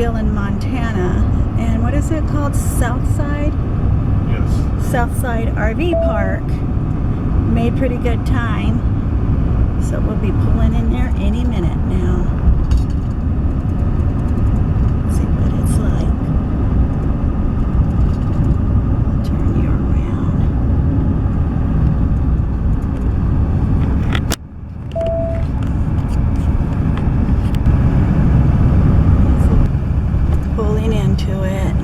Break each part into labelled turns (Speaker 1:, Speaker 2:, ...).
Speaker 1: still in Montana. And what is it called? Southside?
Speaker 2: Yes.
Speaker 1: Southside RV Park. Made pretty good time. So we'll be pulling in there any minute now. Let's see what it's like. I'll turn you around. Pulling into it.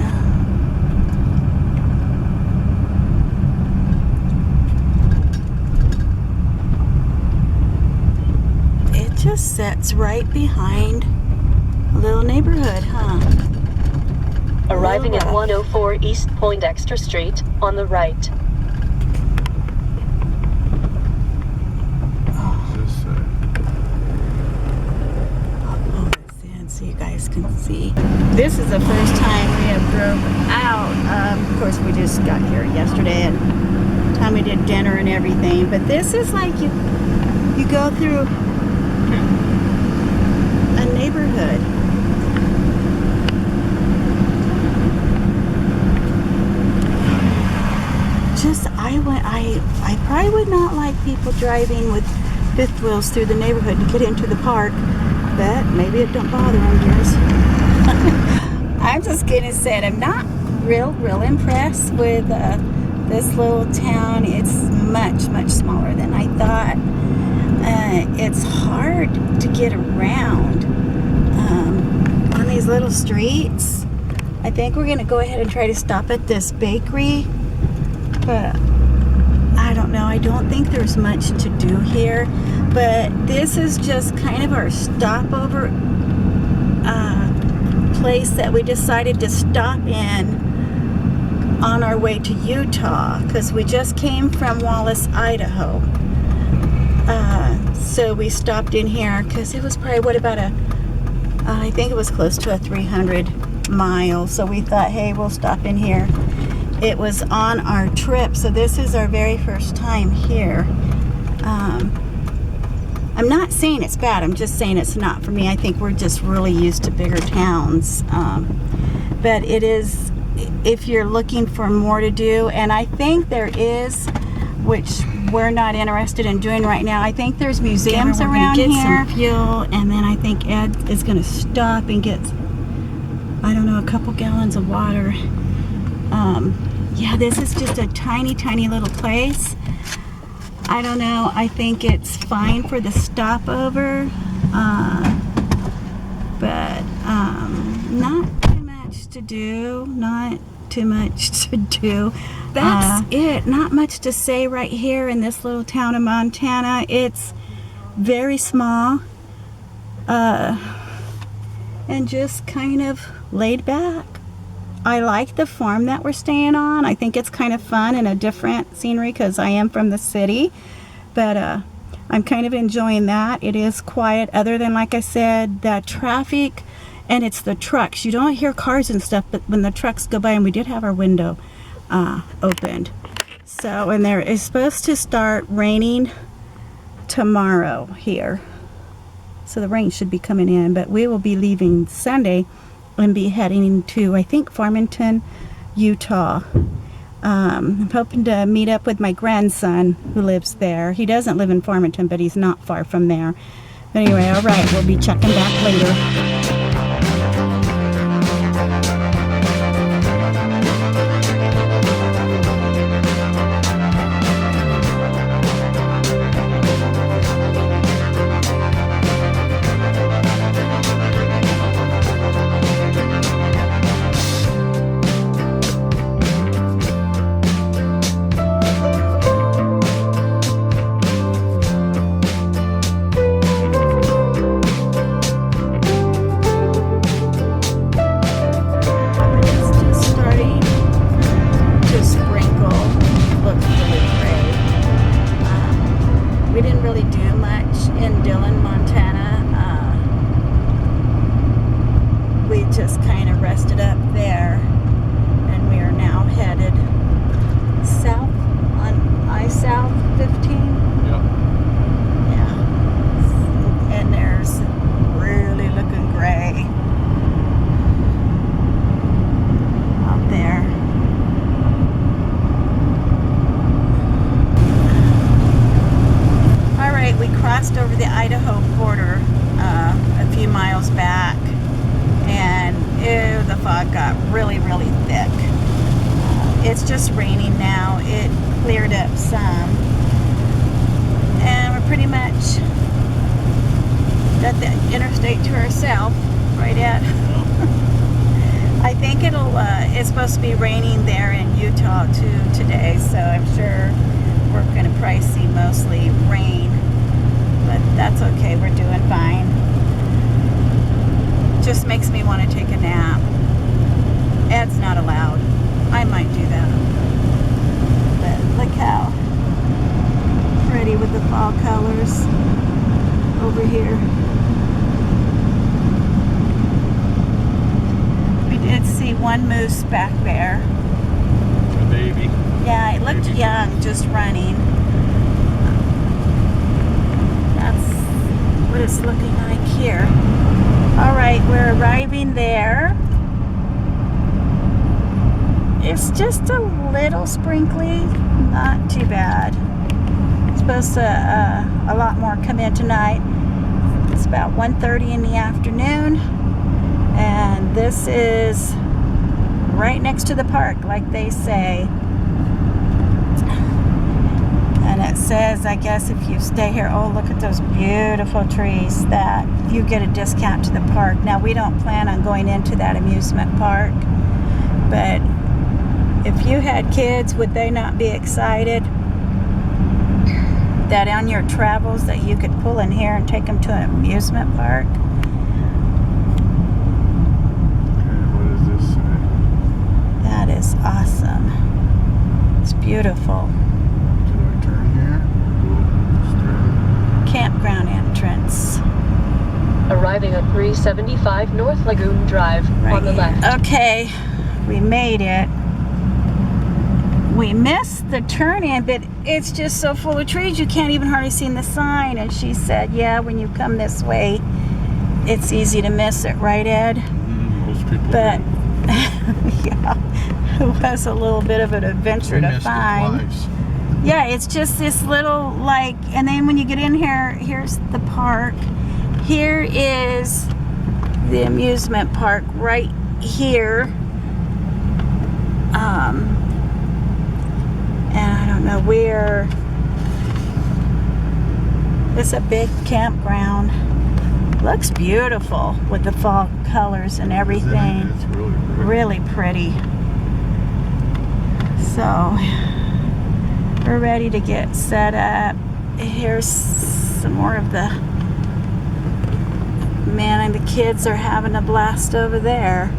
Speaker 1: It just sits right behind a little neighborhood, huh?
Speaker 3: Arriving at 104 East Poindexter Street on the right.
Speaker 1: I'll pull this in so you guys can see. This is the first time we have drove out. Of course, we just got here yesterday and time we did dinner and everything. But this is like you go through a neighborhood. I probably would not like people driving with fifth wheels through the neighborhood to get into the park, but maybe it don't bother them, guys. I'm just gonna say I'm not real impressed with this little town. It's much smaller than I thought. It's hard to get around on these little streets. I think we're gonna go ahead and try to stop at this bakery, but I don't know. I don't think there's much to do here, but this is just kind of our stopover place that we decided to stop in on our way to Utah, because we just came from Wallace, Idaho. So we stopped in here because it was probably I think it was close to a 300 miles. So we thought, hey, we'll stop in here. It was on our trip, so this is our very first time here. I'm not saying it's bad, I'm just saying it's not for me. I think we're just really used to bigger towns. But it is, if you're looking for more to do, and I think there is, which we're not interested in doing right now. I think there's museums around here. Some fuel, and then I think Ed is going to stop and get, I don't know, a couple gallons of water. Yeah, this is just a tiny little place. I don't know. I think it's fine for the stopover, but not too much to do. Not too much to do. That's it. Not much to say right here in this little town of Montana. It's very small, and just kind of laid back. I like the farm that we're staying on. I think it's kind of fun and a different scenery because I am from the city, but I'm kind of enjoying that. It is quiet, other than, like I said, that traffic, and it's the trucks. You don't hear cars and stuff, but when the trucks go by, and we did have our window opened. So, and there is supposed to start raining tomorrow here. So the rain should be coming in, but we will be leaving Sunday and be heading to, I think, Farmington, Utah. I'm hoping to meet up with my grandson who lives there. He doesn't live in Farmington, but he's not far from there. Anyway, all right, we'll be checking back later. border a few miles back, and ew, the fog got really, really thick. It's just raining now. It cleared up some, and we're pretty much got the interstate to ourselves, right, Ed? I think it's supposed to be raining there in Utah too today, so I'm sure we're going to probably see mostly rain, but that's okay, we're doing fine. Just makes me want to take a nap. Ed's not allowed. I might do that. But look how pretty with the fall colors over here. We did see one moose back there.
Speaker 2: A baby.
Speaker 1: Yeah, it looked young, just running. That's what it's looking like here. All right, we're arriving there. It's just a little sprinkly, not too bad. It's supposed to a lot more come in tonight. It's about 1:30 in the afternoon, and this is right next to the park, like they say. And it says, I guess if you stay here, oh, look at those beautiful trees, that you get a discount to the park. Now, we don't plan on going into that amusement park, but if you had kids, would they not be excited that on your travels that you could pull in here and take them to an amusement park?
Speaker 2: Okay, what does this say?
Speaker 1: That is awesome. It's beautiful.
Speaker 2: Do I turn here? Go straight?
Speaker 1: Campground entrance.
Speaker 3: Arriving at 375 North Lagoon Drive on the left.
Speaker 1: Okay, we made it. We missed the turn-in, but it's just so full of trees you can't even hardly see the sign. And she said, yeah, when you come this way, it's easy to miss it, right, Ed?
Speaker 2: Most people
Speaker 1: But,
Speaker 2: do.
Speaker 1: yeah, it was a little bit of an adventure
Speaker 2: We
Speaker 1: to
Speaker 2: missed it
Speaker 1: find.
Speaker 2: twice.
Speaker 1: Yeah, it's just this little, like, and then when you get in here, here's the park. Here is the amusement park right here. And I don't know where. It's a big campground. Looks beautiful with the fall colors and everything.
Speaker 2: It's really pretty.
Speaker 1: Really pretty. So we're ready to get set up. Here's some more of the man, and the kids are having a blast over there,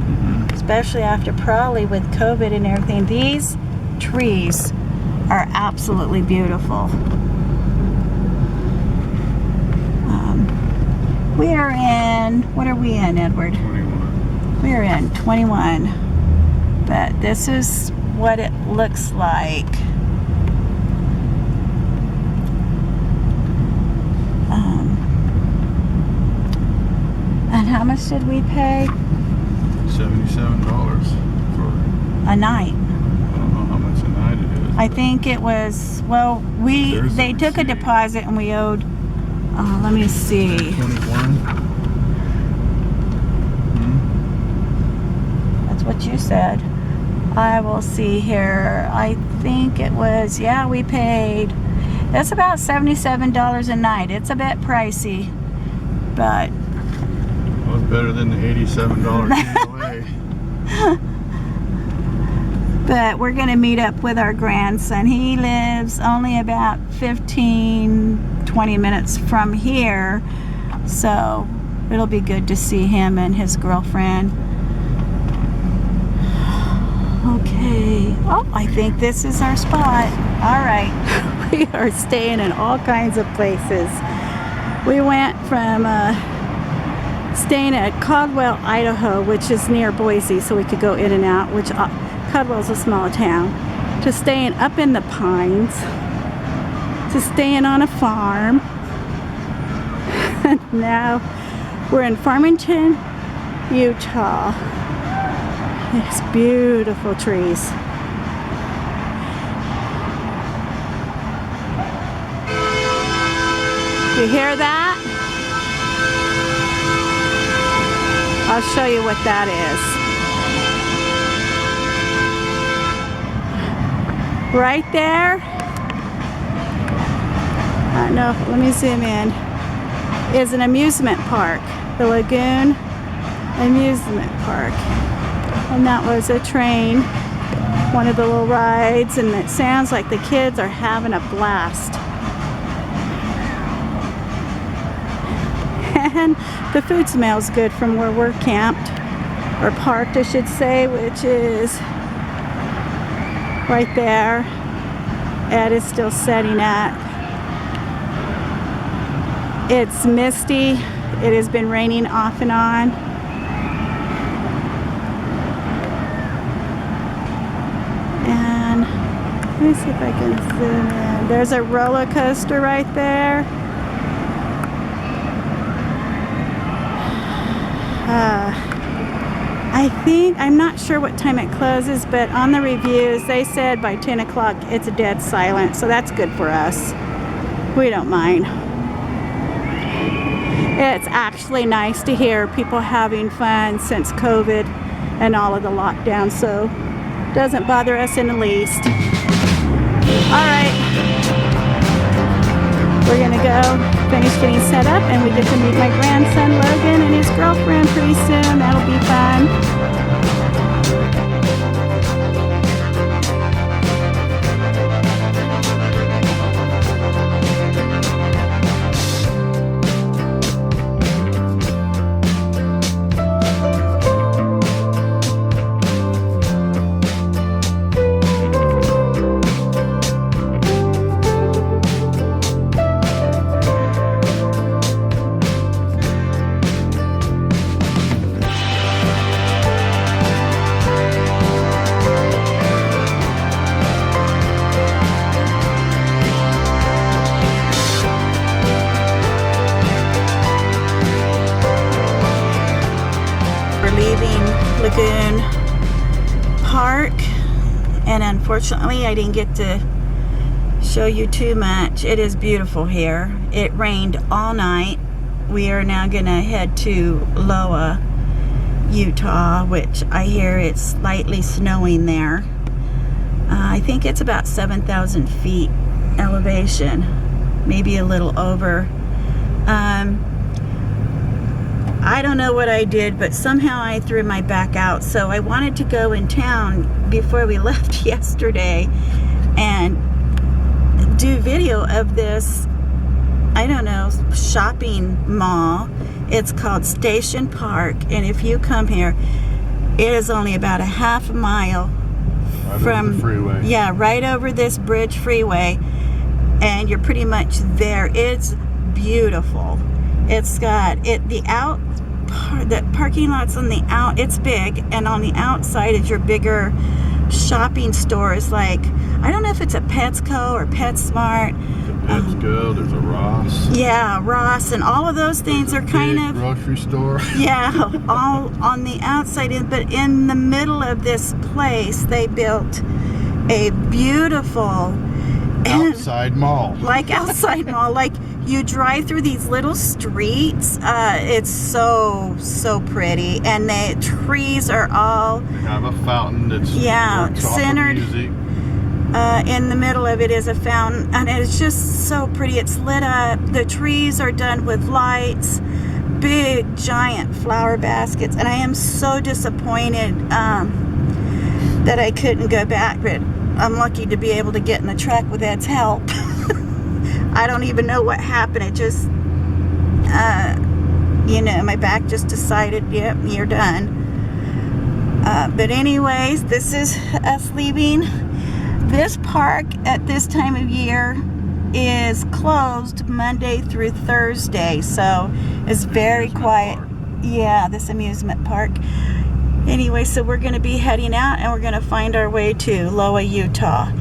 Speaker 1: especially after probably with COVID and everything. These trees are absolutely beautiful. We are in, what are we in, Edward?
Speaker 2: 21.
Speaker 1: We are in 21, but this is what it looks like. And how much did we pay?
Speaker 2: $77 for,
Speaker 1: A night.
Speaker 2: I don't know how much a night it is.
Speaker 1: I think it was, well,
Speaker 2: There's
Speaker 1: they
Speaker 2: the
Speaker 1: took a
Speaker 2: receipt.
Speaker 1: deposit and we owed, let me see.
Speaker 2: 21.
Speaker 1: That's what you said. I will see here. I think it was, yeah, we paid, that's about $77 a night. It's a bit pricey, but
Speaker 2: Well, it's better than the $87 KOA.
Speaker 1: But we're going to meet up with our grandson. He lives only about 15-20 minutes from here, so it'll be good to see him and his girlfriend. Okay. Oh, I think this is our spot. All right. We are staying in all kinds of places. We went from staying at Caldwell, Idaho, which is near Boise, so we could go in and out, which Caldwell's a small town, to staying up in the pines, to staying on a farm. And now we're in Farmington, Utah. It's beautiful trees. You hear that? I'll show you what that is. Right there. No, let me zoom in. Is an amusement park, the Lagoon Amusement Park. And that was a train, one of the little rides, and it sounds like the kids are having a blast. And the food smells good from where we're camped, or parked I should say, which is right there. Ed is still setting up. It's misty. It has been raining off and on. And let me see if I can zoom in. There's a roller coaster right there. I'm not sure what time it closes, but on the reviews they said by 10 o'clock it's dead silent, so that's good for us. We don't mind. It's actually nice to hear people having fun since COVID and all of the lockdowns, so it doesn't bother us in the least. Alright, we're gonna go finish getting set up, and we get to meet my grandson Logan and his girlfriend pretty soon. That'll be fun. Lagoon Park, and unfortunately I didn't get to show you too much. It is beautiful here. It rained all night. We are now gonna head to Loa, Utah, which I hear it's slightly snowing there. I think it's about 7,000 feet elevation, maybe a little over. I don't know what I did, but somehow I threw my back out, so I wanted to go in town before we left yesterday and do video of this, I don't know, shopping mall. It's called Station Park, and if you come here, it is only about a half a mile from
Speaker 2: the freeway. Yeah,
Speaker 1: right over this bridge freeway, and you're pretty much there. It's beautiful. It's got the parking lot's on the out, it's big, and on the outside is your bigger shopping stores, like, I don't know if it's a Petco or PetSmart.
Speaker 2: There's a Petco, there's a Ross.
Speaker 1: Yeah, Ross, and all of those things are kind of
Speaker 2: grocery store.
Speaker 1: Yeah, all on the outside, but in the middle of this place they built a beautiful
Speaker 2: outside mall.
Speaker 1: Like outside mall, like you drive through these little streets. It's so pretty, and the trees are all.
Speaker 2: They have a fountain that's
Speaker 1: centered. In the middle of it is a fountain, and it's just so pretty. It's lit up. The trees are done with lights, big giant flower baskets, and I am so disappointed that I couldn't go back, but I'm lucky to be able to get in the truck with Ed's help. I don't even know what happened. It just, my back just decided, yep, you're done. But anyways, this is us leaving. This park at this time of year is closed Monday through Thursday, so it's very quiet. Yeah, this amusement park. Anyway, so we're going to be heading out, and we're going to find our way to Loa, Utah.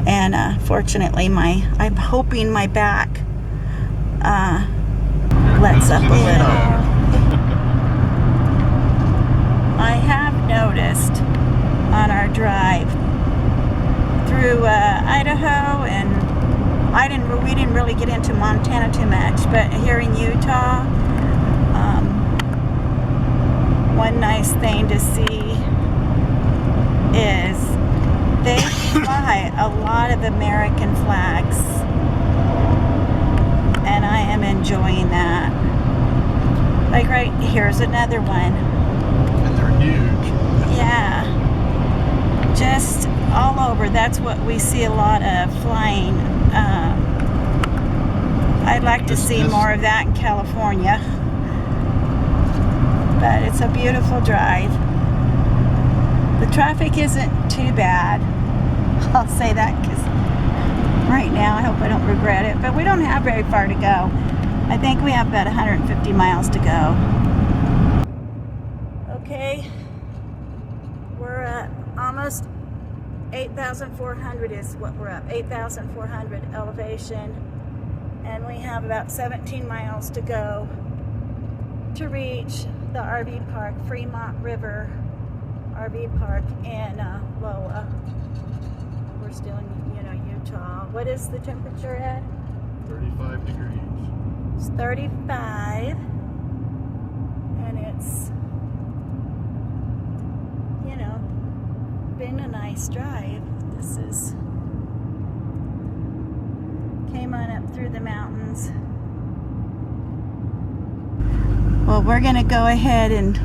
Speaker 1: And fortunately, I'm hoping my back lets up a little. I have noticed on our drive through Idaho, and we didn't really get into Montana too much, but here in Utah, one nice thing to see is they fly a lot of American flags, and I am enjoying that. Like right here's another one.
Speaker 2: And they're huge.
Speaker 1: Yeah, just all over. That's what we see a lot of flying. I'd like to see more of that in California, but it's a beautiful drive. The traffic isn't too bad. I'll say that because right now I hope I don't regret it, but we don't have very far to go. I think we have about 150 miles to go. Okay, we're at almost 8,400 is what we're up, 8,400 elevation, and we have about 17 miles to go to reach the RV park, Fremont River RV Park in Loa. We're still in, Utah. What is the temperature at?
Speaker 2: 35 degrees.
Speaker 1: It's 35, and it's, been a nice drive. This is, came on up through the mountains. Well, we're gonna go ahead and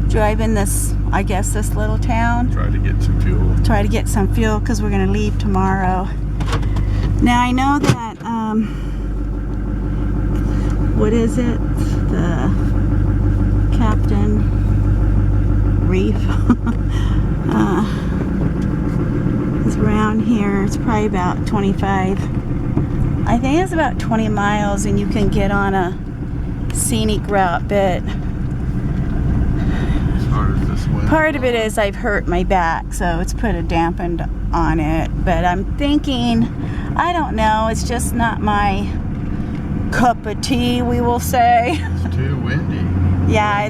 Speaker 1: drive in this, I guess, this little town.
Speaker 2: Try to get some fuel.
Speaker 1: Try to get some fuel because we're gonna leave tomorrow. Now I know that, what is it? The Captain Reef is around here. It's probably about 25. I think it's about 20 miles, and you can get on a scenic route, but part of it is I've hurt my back, so it's put a dampened on it. But I'm thinking, I don't know, it's just not my cup of tea, we will say.
Speaker 2: It's too windy.
Speaker 1: Yeah,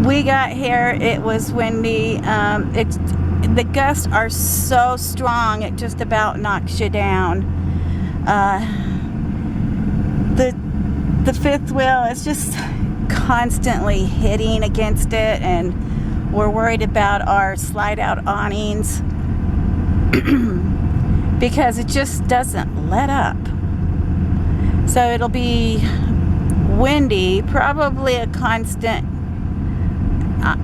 Speaker 1: we got here, it was windy. The gusts are so strong, it just about knocks you down. The fifth wheel is just constantly hitting against it, and we're worried about our slide out awnings because it just doesn't let up. So it'll be windy, probably a constant,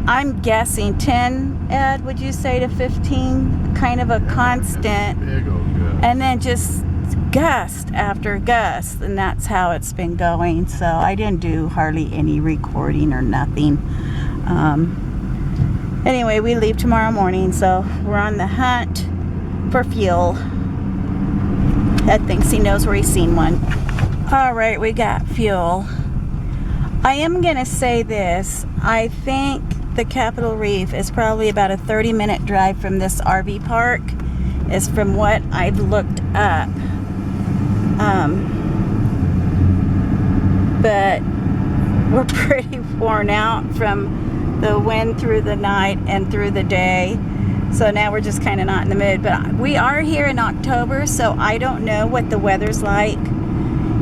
Speaker 1: I'm guessing 10, Ed, would you say, to 15, kind of a constant,
Speaker 2: big old gust.
Speaker 1: And then just gust after gust, and that's how it's been going. So I didn't do hardly any recording or nothing. Anyway, we leave tomorrow morning, so we're on the hunt for fuel. Ed thinks he knows where he's seen one. All right, we got fuel. I am gonna say this, I think the Capitol Reef is probably about a 30-minute drive from this RV park, is from what I've looked up. But we're pretty worn out from the wind through the night and through the day, so now we're just kind of not in the mood. But we are here in October, so I don't know what the weather's like,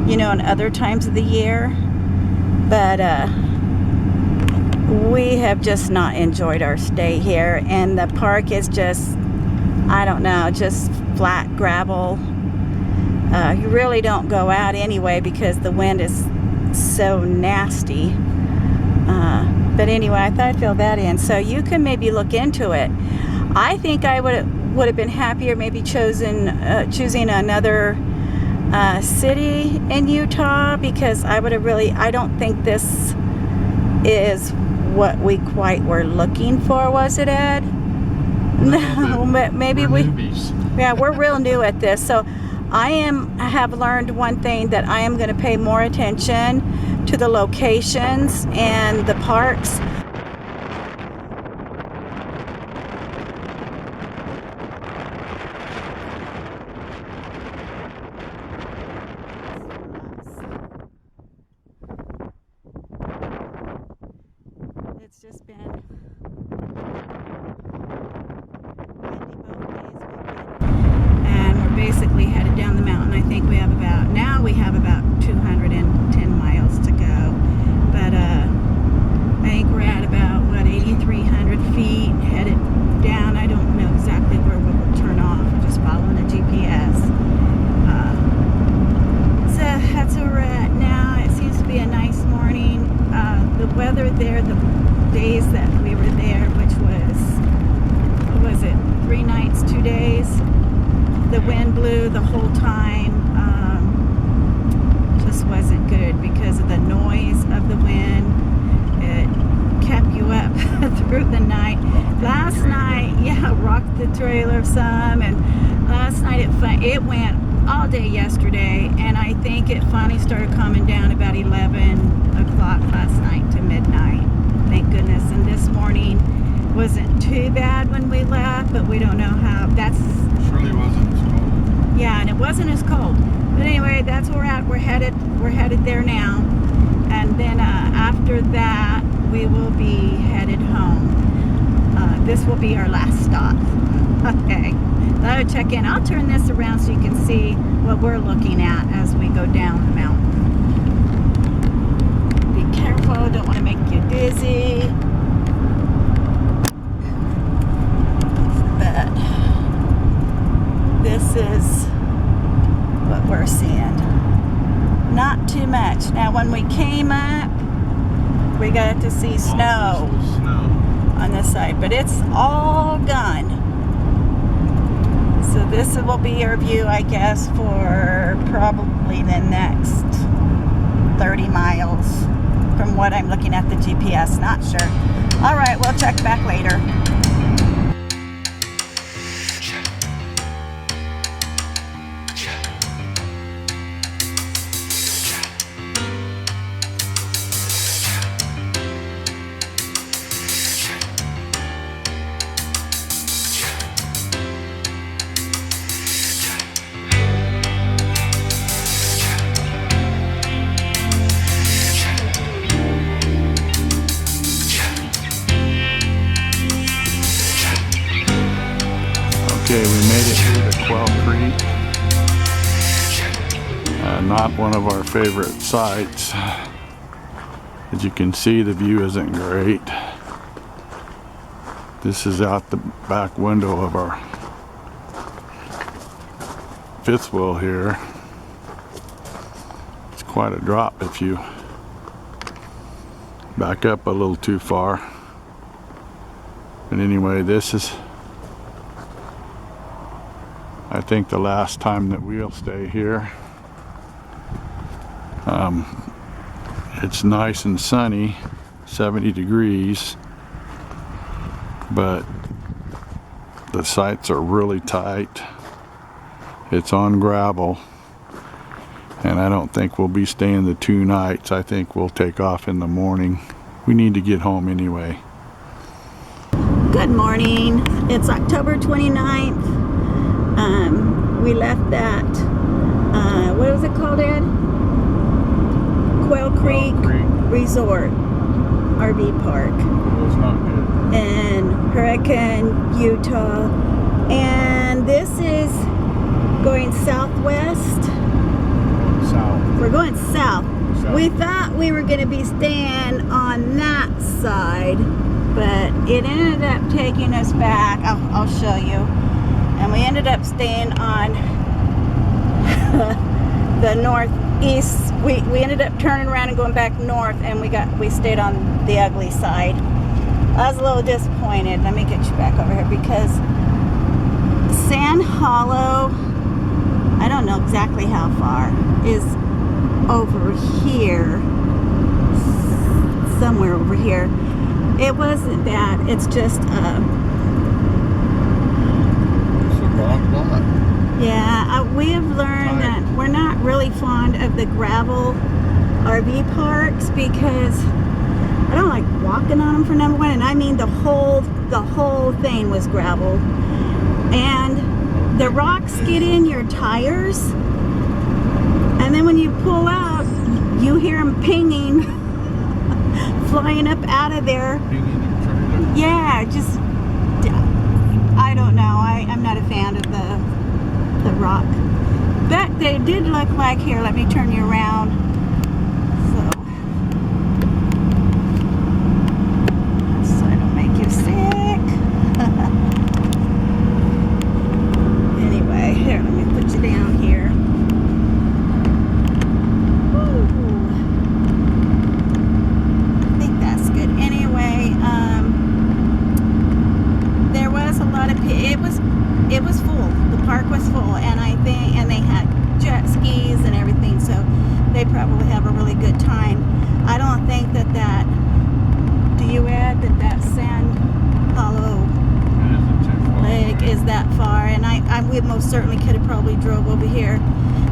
Speaker 1: in other times of the year, but we have just not enjoyed our stay here, and the park is just, I don't know, just flat gravel. You really don't go out anyway because the wind is so nasty. But anyway, I thought I'd fill that in. So you can maybe look into it. I think I would have been happier maybe choosing another city in Utah, because I would have really, I don't think this is what we quite were looking for, was it, Ed? No, but maybe we're real new at this. So I have learned one thing, that I am going to pay more attention to the locations and the parks. It's just been windy both days. And we're basically headed down the mountain. I think we have about 210 miles to go. But I there the days that we were there, which was, what was it, 3 nights, 2 days. The wind blew the whole time. Just wasn't good because of the noise of the wind. It kept you up through the night. Last night, yeah, rocked the trailer some, and last night it went all day yesterday, and I think it finally started calming down about 11 o'clock last night to midnight. Thank goodness. And this morning wasn't too bad when we left, but we don't know how. That's
Speaker 2: Surely wasn't as cold.
Speaker 1: yeah, and it wasn't as cold. But anyway, that's where we're at. We're headed there now, and then after that we will be headed home. This will be our last stop. Okay, I'll check in. I'll turn this around so you can see what we're looking at as we go down the mountain. Be careful, don't want to make you dizzy. But this is what we're seeing. Not too much. Now when we came up, we got to see snow on this side, but it's all gone. So this will be our view, I guess, for probably the next 30 miles from what I'm looking at the GPS. Not sure. All right, we'll check back later.
Speaker 2: Okay, we made it here to Quail Creek. Not one of our favorite sites. As you can see, the view isn't great. This is out the back window of our fifth wheel here. It's quite a drop if you back up a little too far. But anyway, this is, I think, the last time that we'll stay here. It's nice and sunny, 70 degrees, but the sights are really tight. It's on gravel, and I don't think we'll be staying the 2 nights. I think we'll take off in the morning. We need to get home anyway.
Speaker 1: Good morning. It's October 29th. We left that, what was it called, Ed? Quail Creek Resort RV Park.
Speaker 2: It was not good.
Speaker 1: In Hurricane, Utah. And this is going southwest.
Speaker 2: South.
Speaker 1: We're going south.
Speaker 2: South.
Speaker 1: We thought we were going to be staying on that side, but it ended up taking us back. I'll show you. And we ended up staying on the northeast. We ended up turning around and going back north, and we stayed on the ugly side. I was a little disappointed. Let me get you back over here because Sand Hollow, I don't know exactly how far, is over here. Somewhere over here. It wasn't that. It's just yeah, we have learned that we're not really fond of the gravel RV parks because I don't like walking on them, for number one, and I mean the whole thing was gravel, and the rocks get in your tires, and then when you pull out, you hear them pinging, flying up out of there. Yeah, just I don't know. I'm not a fan of the rock, but they did look like, here, let me turn you around so I don't make you sick. Anyway, here, let me put you down here. Woo. I think that's good. is that far, and we most certainly could have probably drove over here.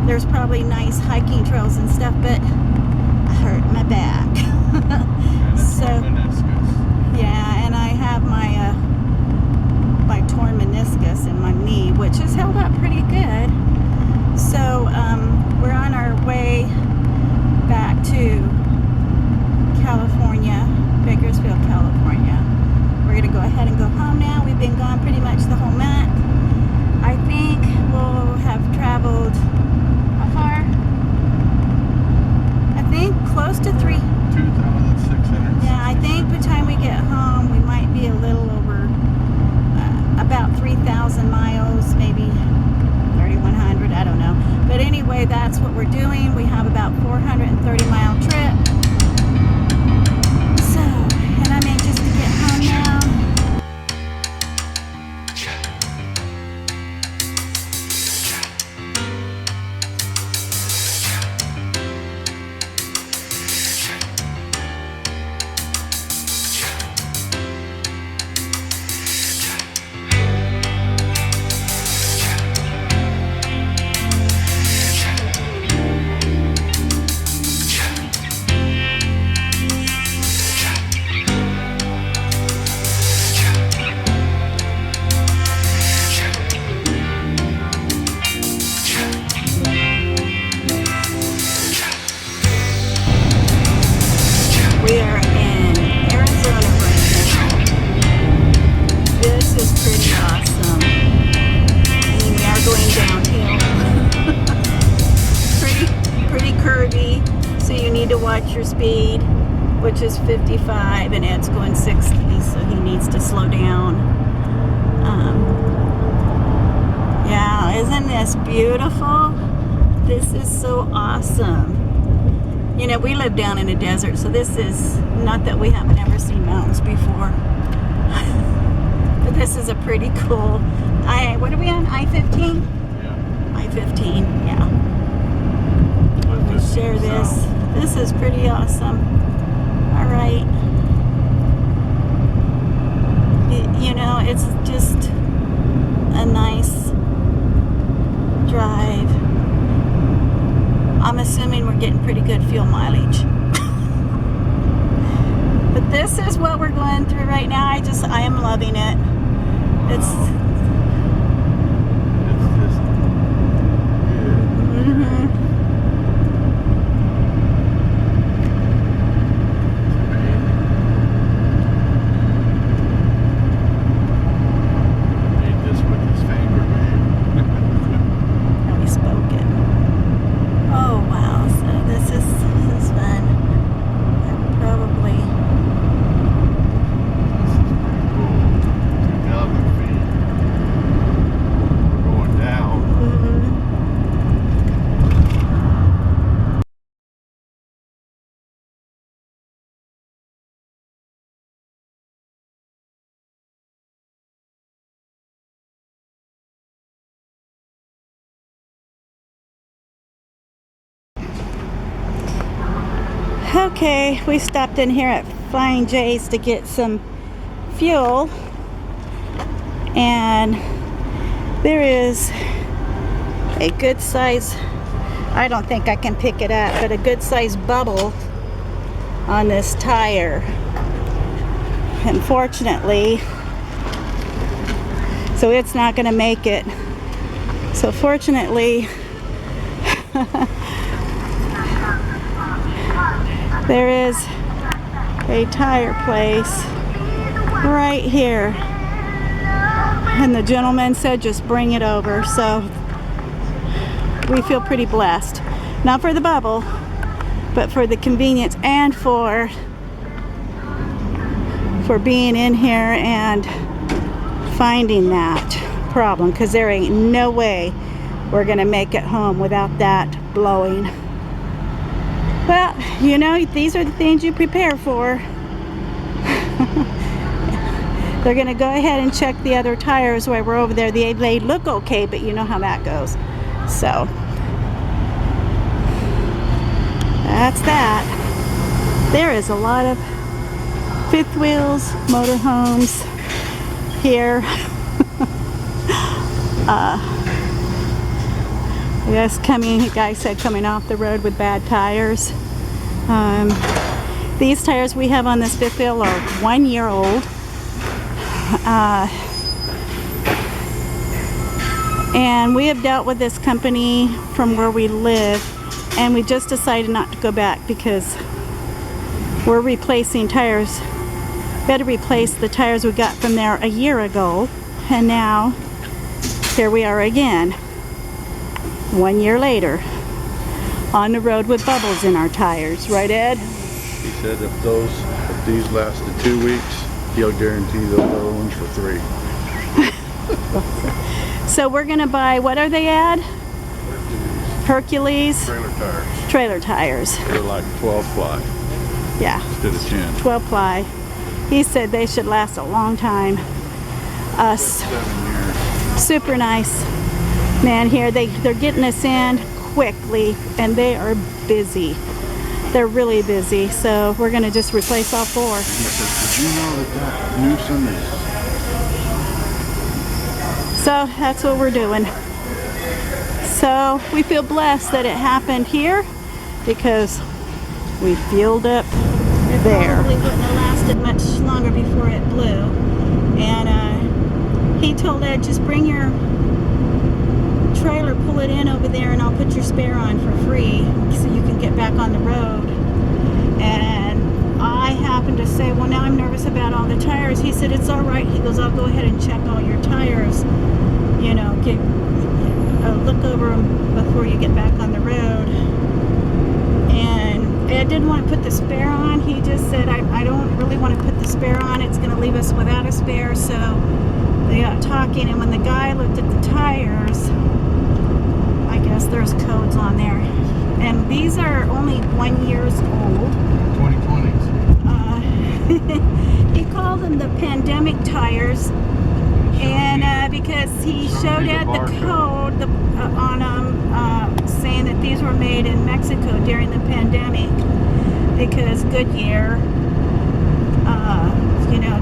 Speaker 1: There's probably nice hiking trails and stuff, but I hurt my back. So yeah, and I have my my torn meniscus in my knee, which has held up pretty good. So we're on our way back to California, Bakersfield, California. We're gonna go ahead and go home now. We've been gone pretty much the whole month. I think we'll have traveled, how far? I think close to
Speaker 2: 2,600.
Speaker 1: Yeah, I think by the time we get home, we might be a little over about 3,000 miles, maybe 3,100, I don't know. But anyway, that's what we're doing. We have about 430-mile trip. So, and I'm anxious to get home now. We are in Arizona right now. This is pretty awesome. And we are going downhill. pretty curvy, so you need to watch your speed, which is 55, and Ed's going 60, so he needs to slow down. Yeah, isn't this beautiful? This is so awesome. You know, we live down in a desert, so this is not that we haven't ever seen mountains before. But this is a pretty cool, what are we on, I-15?
Speaker 2: Yeah.
Speaker 1: I-15, yeah. Let's share this.
Speaker 2: South.
Speaker 1: This is pretty awesome. All right. You know, it's just a nice drive. I'm assuming we're getting pretty good fuel mileage. But this is what we're going through right now. I am loving it. It's
Speaker 2: just good.
Speaker 1: mm-hmm.
Speaker 2: Made this with his finger, babe.
Speaker 1: Really spoken. Oh wow, so this is fun. I'm probably
Speaker 2: This is pretty cool. 2,000 feet. We're going down.
Speaker 1: Okay, we stopped in here at Flying J's to get some fuel, and there is a good size, I don't think I can pick it up, but a good size bubble on this tire. Unfortunately, so it's not going to make it. So fortunately, there is a tire place right here, and the gentleman said just bring it over, so we feel pretty blessed, not for the bubble, but for the convenience and for being in here and finding that problem, because there ain't no way we're gonna make it home without that blowing. Well, you know, these are the things you prepare for. They're gonna go ahead and check the other tires while we're over there. They look okay, but you know how that goes. So that's that. There is a lot of fifth wheels, motorhomes here. The guy said coming off the road with bad tires. These tires we have on this fifth wheel are 1 year old. And we have dealt with this company from where we live, and we just decided not to go back because we're replacing tires. Better replace the tires we got from there a year ago, and now here we are again 1 year later on the road with bubbles in our tires, right, Ed?
Speaker 2: He said if these lasted 2 weeks, he'll guarantee those other ones for 3.
Speaker 1: So we're gonna buy, what are they, Ed? Hercules
Speaker 2: Trailer tires.
Speaker 1: trailer tires.
Speaker 2: They're like 12 ply
Speaker 1: Yeah,
Speaker 2: instead of 10.
Speaker 1: 12 ply. He said they should last a long time.
Speaker 2: 7 years.
Speaker 1: Super nice. Man, here they're getting us in quickly, and they are busy. They're really busy, so we're gonna just replace all 4.
Speaker 2: He said, did you know that Newsom is...
Speaker 1: So that's what we're doing. So we feel blessed that it happened here because we fueled up there. Probably wouldn't have lasted much longer before it blew. And he told Ed, just bring your trailer, pull it in over there, and I'll put your spare on for free so you can get back on the road. And I happened to say, well, now I'm nervous about all the tires. He said, it's all right. He goes, I'll go ahead and check all your tires. You know, look over them before you get back on the road. And Ed didn't want to put the spare on. He just said, I don't really want to put the spare on. It's going to leave us without a spare. So they got talking, and when the guy looked at the tires, I guess there's codes on there. And these are only 1 year old.
Speaker 2: 2020s.
Speaker 1: He called them the pandemic tires. And because he showed Ed the code on them, saying that these were made in Mexico during the pandemic, because Goodyear,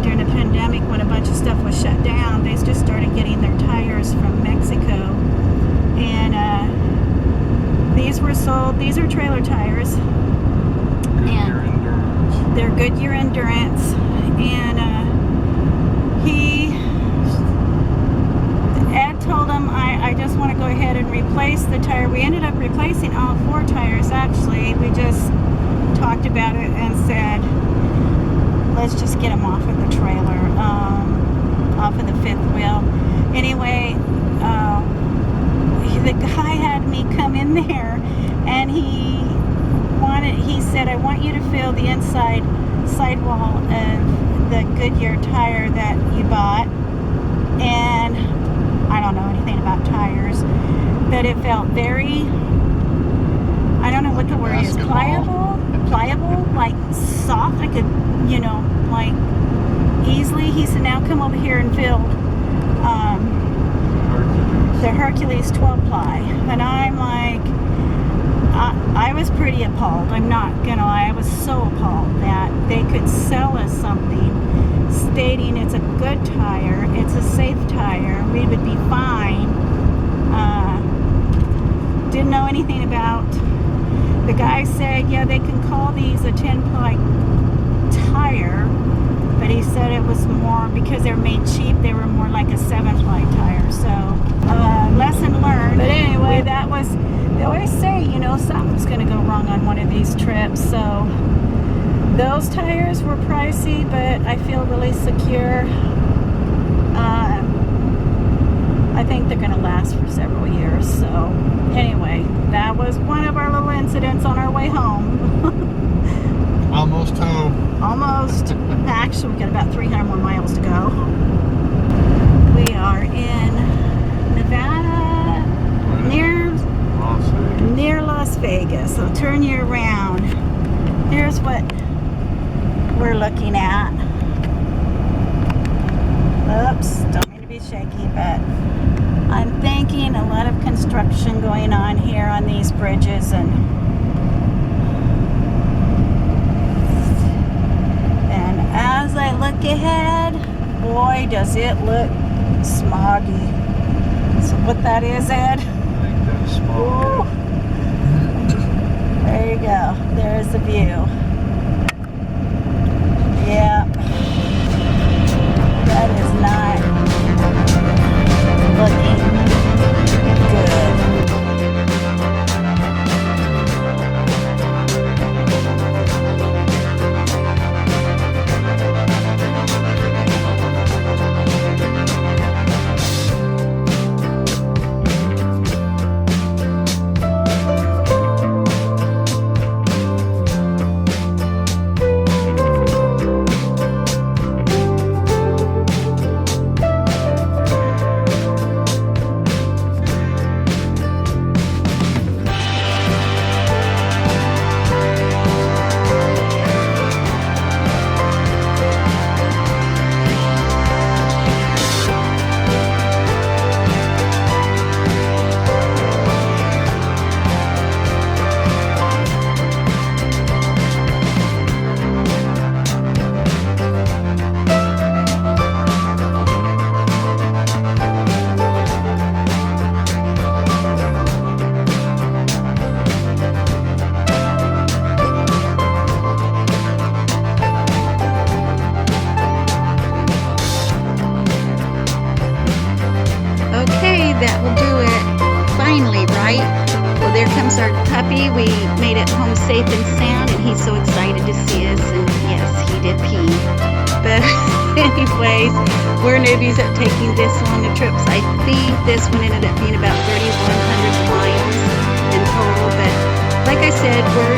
Speaker 1: during the pandemic when a bunch of stuff was shut down, they just started getting their tires from Mexico. And these were sold, these are trailer tires.
Speaker 2: Goodyear Endurance.
Speaker 1: They're Goodyear Endurance. And Ed told him, I just want to go ahead and replace the tire. We ended up replacing all 4 tires, actually. We just talked about it and said, let's just get them off of the trailer, off of the fifth wheel. Anyway, the guy had me come in there, and he said, I want you to feel the inside sidewall of the Goodyear tire that you bought. And I don't know anything about tires, but it felt very, I don't know what the word is, pliable, like soft. I could, like easily. He said, now come over here and feel the Hercules 12 ply. And I'm like, I was pretty appalled. I'm not gonna lie, I was so appalled that they could sell us something stating it's a good tire, it's a safe tire, we would be fine. Didn't know anything about. The guy said, yeah, they can call these a 10-ply tire, but he said it was more, because they're made cheap, they were more like a 7-ply tire. So lesson learned. But anyway, that was, they always say, something's going to go wrong on one of these trips. So those tires were pricey, but I feel really secure. I think they're going to last for several years. So anyway, that was one of our little incidents on our way home.
Speaker 2: Almost home.
Speaker 1: Almost. Actually, we got about 300 more miles to go. We are in Nevada, near Las Vegas. So turn you around. Here's what we're looking at. Oops, don't mean to be shaky, but I'm thinking a lot of construction going on here on these bridges, and as I look ahead, boy, does it look smoggy. So what that is, Ed?
Speaker 2: I think that's small.
Speaker 1: There you go. There's the view. Yeah. That is not looking good.
Speaker 4: Okay, that will do it. Finally, right? Well, there comes our puppy. We made it home safe and sound, and he's so excited to see us. And yes, he did pee. But anyways, we're newbies at taking this long a trips. I think this one ended up being about 3,100 miles in total. But like I said, we're